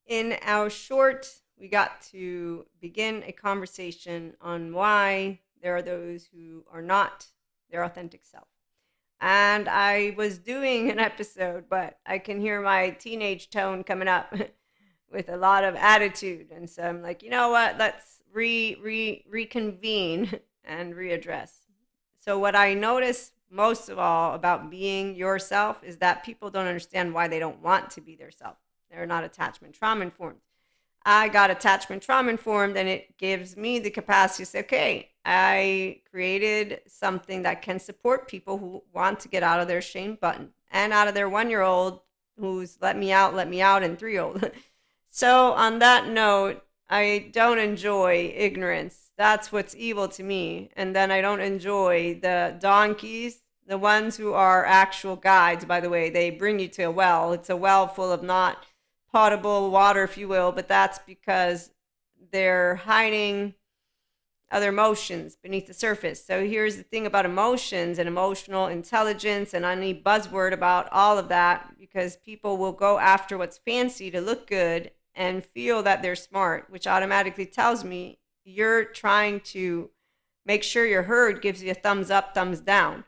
In our short, we got to begin a conversation on why there are those who are not their authentic self. And I was doing an episode, but I can hear my teenage tone coming up with a lot of attitude. And so I'm like, you know what? Let's reconvene and readdress. So what I notice most of all about being yourself is that people don't understand why they don't want to be their self. They're not attachment trauma informed. I got attachment trauma informed, and it gives me the capacity to say, okay, I created something that can support people who want to get out of their shame button and out of their 1 year old who's let me out, and 3 year old. So, on that note, I don't enjoy ignorance. That's what's evil to me. And then I don't enjoy the donkeys, the ones who are actual guides, by the way. They bring you to a well. It's a well full of not potable water, if you will, but that's because they're hiding other emotions beneath the surface. So here's the thing about emotions and emotional intelligence, and I need buzzword about all of that because people will go after what's fancy to look good and feel that they're smart, which automatically tells me you're trying to make sure your herd gives you a thumbs up, thumbs down,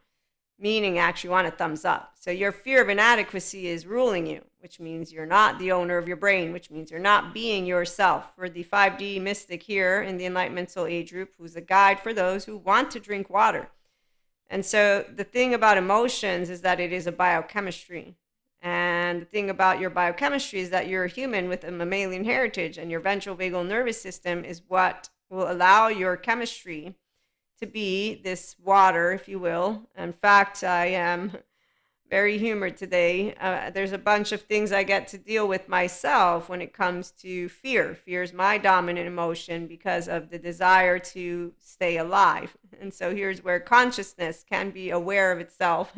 meaning actually want a thumbs up. So your fear of inadequacy is ruling you, which means you're not the owner of your brain, which means you're not being yourself. For the 5D mystic here in the Enlightenment Soul Age group, who's a guide for those who want to drink water. And so the thing about emotions is that it is a biochemistry. And the thing about your biochemistry is that you're a human with a mammalian heritage, and your ventral vagal nervous system is what will allow your chemistry to be this water, if you will. In fact, I am very humored today. There's a bunch of things I get to deal with myself when it comes to fear. Fear is my dominant emotion because of the desire to stay alive. And so here's where consciousness can be aware of itself.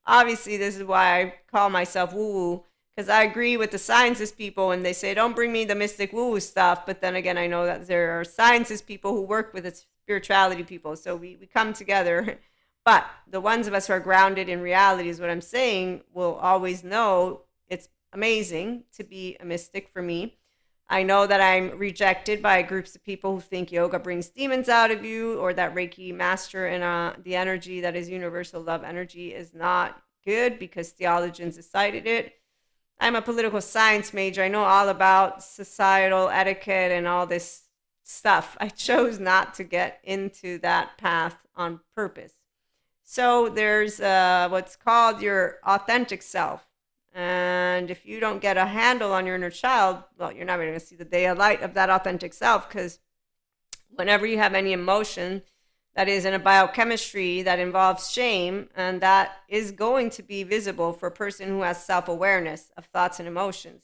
Obviously, this is why I call myself woo-woo, because I agree with the sciences people when they say, don't bring me the mystic woo-woo stuff. But then again, I know that there are sciences people who work with it, spirituality people. So we come together. But the ones of us who are grounded in reality, is what I'm saying, will always know it's amazing to be a mystic for me. I know that I'm rejected by groups of people who think yoga brings demons out of you, or that Reiki master and the energy that is universal love energy is not good because theologians decided it. I'm a political science major. I know all about societal etiquette and all this stuff. I chose not to get into that path on purpose. So there's what's called your authentic self. And if you don't get a handle on your inner child, well, you're never going to see the day of light of that authentic self, because whenever you have any emotion that is in a biochemistry that involves shame, and that is going to be visible for a person who has self-awareness of thoughts and emotions.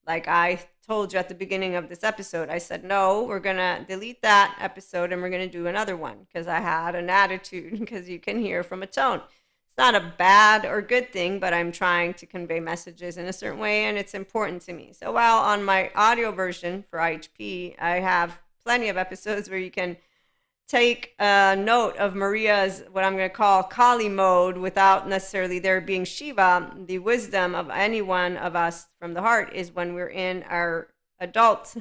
Like I told you at the beginning of this episode, I said, no, we're going to delete that episode and we're going to do another one because I had an attitude, because you can hear from a tone. It's not a bad or good thing, but I'm trying to convey messages in a certain way, and it's important to me. So while on my audio version for IHP, I have plenty of episodes where you can take a note of Maria's, what I'm going to call Kali mode, without necessarily there being Shiva. The wisdom of any one of us from the heart is when we're in our adult,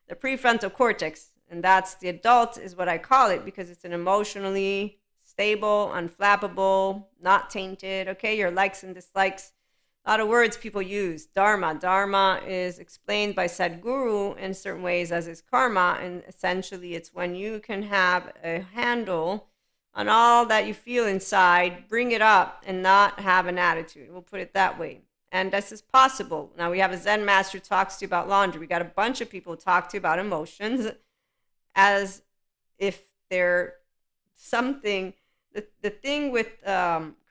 the prefrontal cortex. And that's the adult, is what I call it, because it's an emotionally stable, unflappable, not tainted. Okay, your likes and dislikes. A lot of words people use. Dharma. Dharma is explained by Sadhguru in certain ways as is karma. And essentially, it's when you can have a handle on all that you feel inside, bring it up, and not have an attitude. We'll put it that way. And this is possible. Now, we have a Zen master who talks to you about laundry. We got a bunch of people who talk to you about emotions as if they're something. The thing with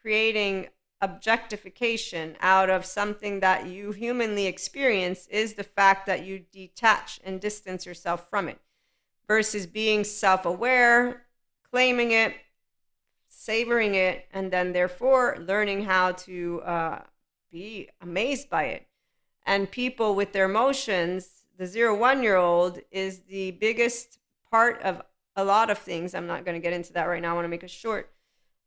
creating objectification out of something that you humanly experience is the fact that you detach and distance yourself from it, versus being self-aware, claiming it, savoring it, and then therefore learning how to be amazed by it. And people with their emotions, the 0 1 year old is the biggest part of a lot of things. I'm not going to get into that right now. I want to make it short.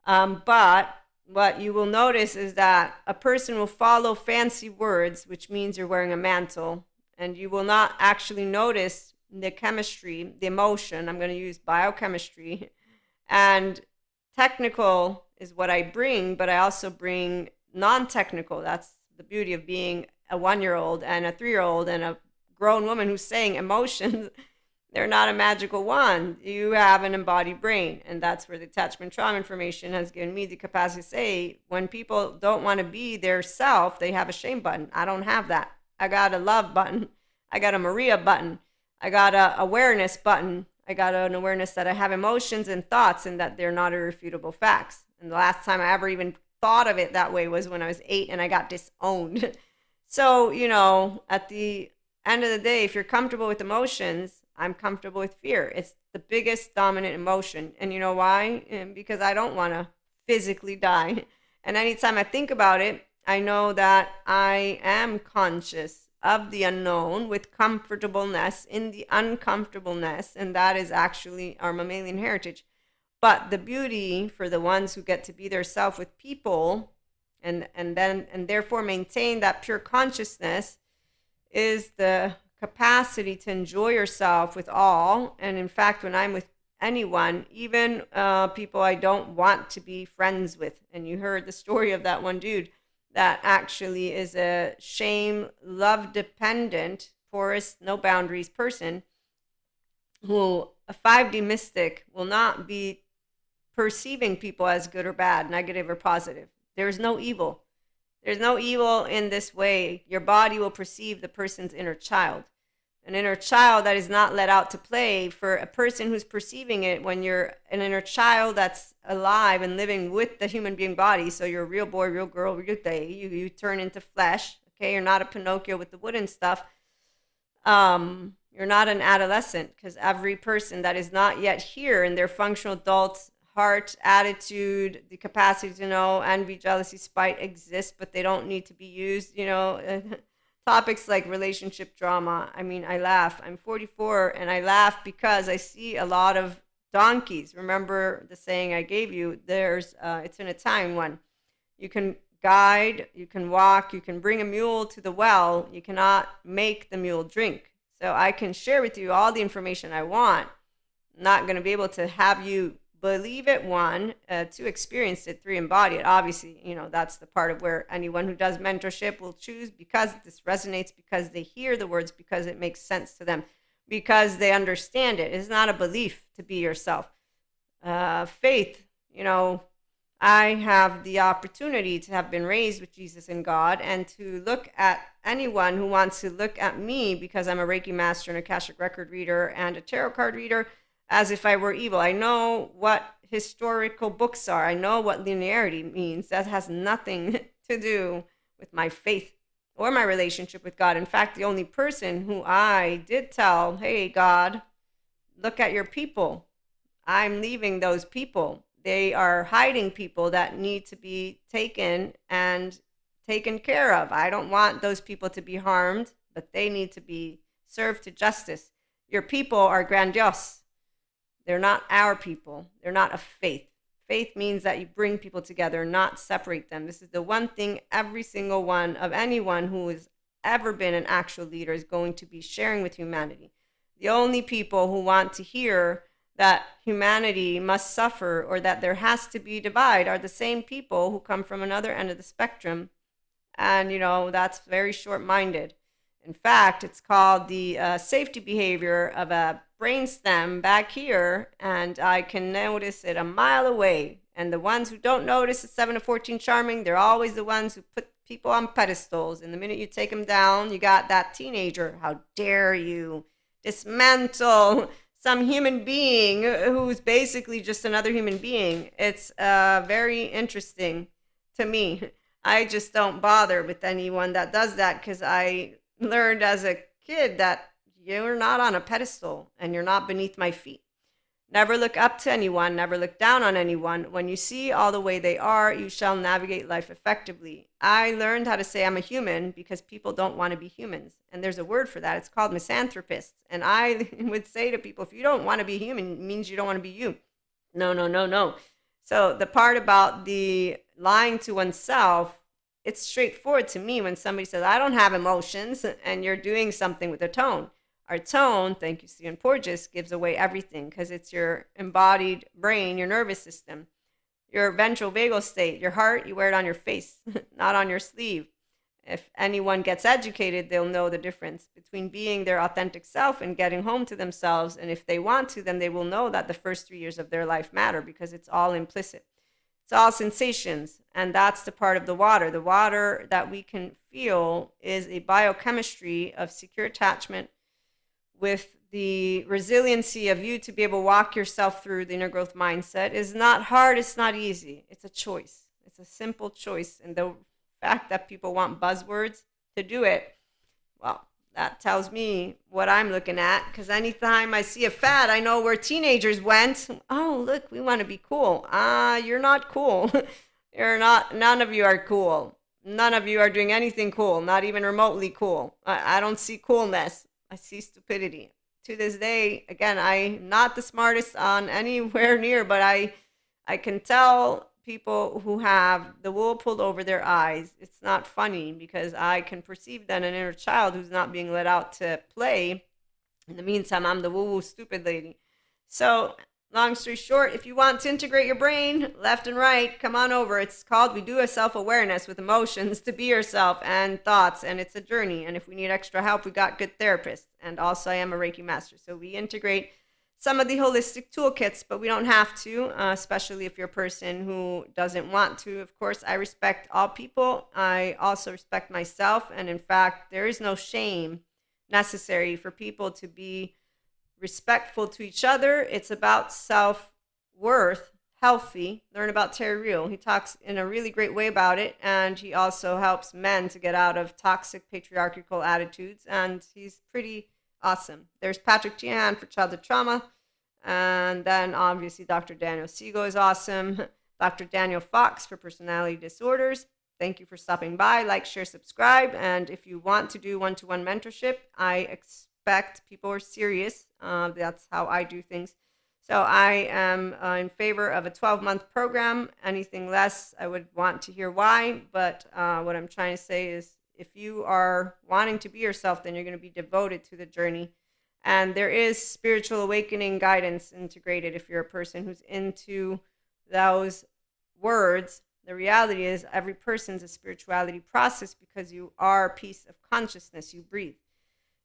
But what you will notice is that a person will follow fancy words, which means you're wearing a mantle, and you will not actually notice the chemistry, the emotion. I'm going to use biochemistry. And technical is what I bring, but I also bring non-technical. That's the beauty of being a 1 year old and a 3 year old and a grown woman who's saying emotions. They're not a magical wand. You have an embodied brain. And that's where the attachment trauma information has given me the capacity to say, when people don't want to be their self, they have a shame button. I don't have that. I got a love button. I got a Maria button. I got a awareness button. I got an awareness that I have emotions and thoughts and that they're not irrefutable facts. And the last time I ever even thought of it that way was when I was 8 and I got disowned. So, at the end of the day, if you're comfortable with emotions, I'm comfortable with fear. It's the biggest dominant emotion. And you know why? Because I don't want to physically die. And anytime I think about it, I know that I am conscious of the unknown with comfortableness in the uncomfortableness. And that is actually our mammalian heritage. But the beauty for the ones who get to be their self with people and therefore maintain that pure consciousness is the capacity to enjoy yourself with all. And in fact, when I'm with anyone, even people I don't want to be friends with, and you heard the story of that one dude that actually is a shame, love dependent, porous, no boundaries person, who a 5D mystic will not be perceiving people as good or bad, negative or positive. There's no evil. There's no evil in this way. Your body will perceive the person's inner child. An inner child that is not let out to play, for a person who's perceiving it, when you're an inner child that's alive and living with the human being body, so you're a real boy, real girl, real they, you turn into flesh, okay? You're not a Pinocchio with the wooden stuff. You're not an adolescent, because every person that is not yet here in their functional adult heart, attitude, the capacity to know envy, jealousy, spite exist, but they don't need to be used. Topics like relationship drama. I mean, I laugh. I'm 44 and I laugh because I see a lot of donkeys. Remember the saying I gave you? It's an Italian one. You can guide, you can walk, you can bring a mule to the well. You cannot make the mule drink. So I can share with you all the information I want. I'm not going to be able to have you believe it, one, to experience it, three, embody it. Obviously, that's the part of where anyone who does mentorship will choose, because this resonates, because they hear the words, because it makes sense to them, because they understand it. It's not a belief to be yourself. Faith, I have the opportunity to have been raised with Jesus and God, and to look at anyone who wants to look at me, because I'm a Reiki master and a Akashic record reader and a tarot card reader, as if I were evil. I know what historical books are. I know what linearity means. That has nothing to do with my faith or my relationship with God. In fact, the only person who I did tell, hey, God, look at your people. I'm leaving those people. They are hiding people that need to be taken and taken care of. I don't want those people to be harmed, but they need to be served to justice. Your people are grandiose. They're not our people. They're not of faith. Faith means that you bring people together, not separate them. This is the one thing every single one of anyone who has ever been an actual leader is going to be sharing with humanity. The only people who want to hear that humanity must suffer or that there has to be divide are the same people who come from another end of the spectrum. And, that's very short-minded. In fact, it's called the safety behavior of a brainstem back here, and I can notice it a mile away. And the ones who don't notice the 7 to 14 charming, they're always the ones who put people on pedestals. And the minute you take them down, you got that teenager. How dare you dismantle some human being who's basically just another human being? It's very interesting to me. I just don't bother with anyone that does that, because I learned as a kid that you're not on a pedestal and you're not beneath my feet. Never look up to anyone, never look down on anyone. When you see all the way they are, you shall navigate life effectively. I learned how to say I'm a human because people don't want to be humans. And there's a word for that. It's called misanthropists. And I would say to people, if you don't want to be human, it means you don't want to be you. No. So the part about the lying to oneself it's straightforward to me when somebody says, I don't have emotions, and you're doing something with a tone. Our tone, thank you, Stephen Porges, gives away everything because it's your embodied brain, your nervous system, your ventral vagal state, your heart, you wear it on your face, not on your sleeve. If anyone gets educated, they'll know the difference between being their authentic self and getting home to themselves. And if they want to, then they will know that the first 3 years of their life matter because it's all implicit. It's all sensations. And that's the part of the water. The water that we can feel is a biochemistry of secure attachment with the resiliency of you to be able to walk yourself through the inner growth mindset is not hard. It's not easy. It's a choice. It's a simple choice. And the fact that people want buzzwords to do it, well, that tells me what I'm looking at. Because anytime I see a fad, I know where teenagers went. Oh, look, we want to be cool. You're not cool. You're not, none of you are cool. None of you are doing anything cool, not even remotely cool. I don't see coolness. I see stupidity. To this day, again, I'm not the smartest on anywhere near, but I can tell people who have the wool pulled over their eyes. It's not funny because I can perceive then an inner child who's not being let out to play. In the meantime, I'm the woo-woo stupid lady. So, long story short, if you want to integrate your brain left and right, come on over. It's called We Do a Self-Awareness with Emotions to Be Yourself and Thoughts, and it's a journey. And if we need extra help, we got good therapists. And also, I am a Reiki master. So we integrate some of the holistic toolkits, but we don't have to, especially if you're a person who doesn't want to. Of course, I respect all people. I also respect myself. And in fact, there is no shame necessary for people to be respectful to each other. It's about self-worth, healthy. Learn about Terry Real. He talks in a really great way about it, and he also helps men to get out of toxic patriarchal attitudes, and he's pretty awesome. There's Patrick Tian for childhood trauma, and then obviously Dr. Daniel Siegel is awesome. Dr. Daniel Fox for personality disorders. Thank you for stopping by. Like, share, subscribe, and if you want to do one-to-one mentorship, I expect people are serious. That's how I do things. So I am in favor of a 12-month program. Anything less, I would want to hear why. But what I'm trying to say is if you are wanting to be yourself, then you're going to be devoted to the journey. And there is spiritual awakening guidance integrated if you're a person who's into those words. The reality is every person's a spirituality process because you are a piece of consciousness. You breathe.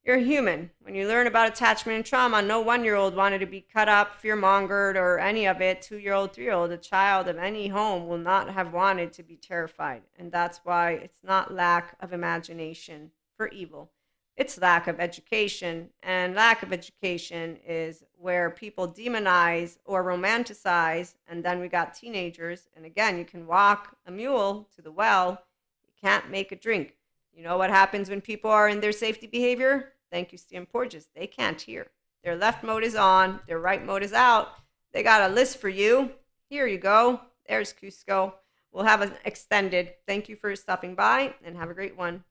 You're human. When you learn about attachment and trauma, no 1-year-old wanted to be cut up, fear-mongered, or any of it. 2-year-old, 3-year-old, a child of any home will not have wanted to be terrified. And that's why it's not lack of imagination for evil. It's lack of education. And lack of education is where people demonize or romanticize. And then we got teenagers. And again, you can walk a mule to the well. You can't make a drink. You know what happens when people are in their safety behavior? Thank you, Stephen Porges. They can't hear. Their left mode is on. Their right mode is out. They got a list for you. Here you go. There's Cusco. We'll have an extended. Thank you for stopping by and have a great one.